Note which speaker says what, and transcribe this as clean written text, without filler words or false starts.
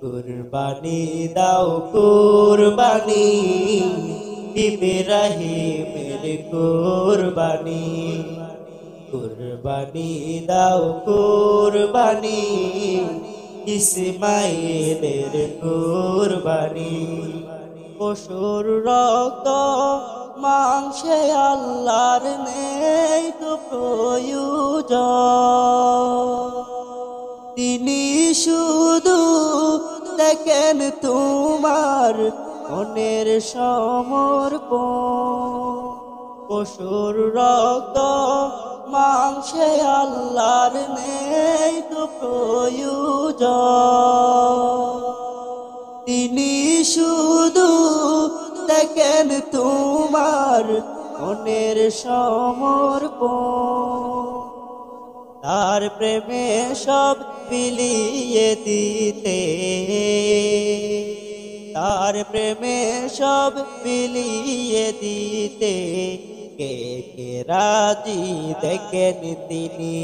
Speaker 1: কুরবানি দাও কুরবানি, ইব্রাহিমের কুরবানি। কুরবানি দাও কুরবানি, ইসমাইলের কুরবানি। পশুর রক্ত মাংসে আল্লাহর নেই তো প্রয়োজন। তিনি শুধু দেখেন তোমার মনের সমর্পণ। পশুর রক্ত মাংসে আল্লাহর নেই তো প্রয়োজন। তিনি শুধু দেখেন তোমার মনের সমর্পণ। তার প্রেমে সব বিলিয়ে দিতে, তার প্রেমে সব বিলিয়ে দিতে কে কে রাজি দেখেন তিনি।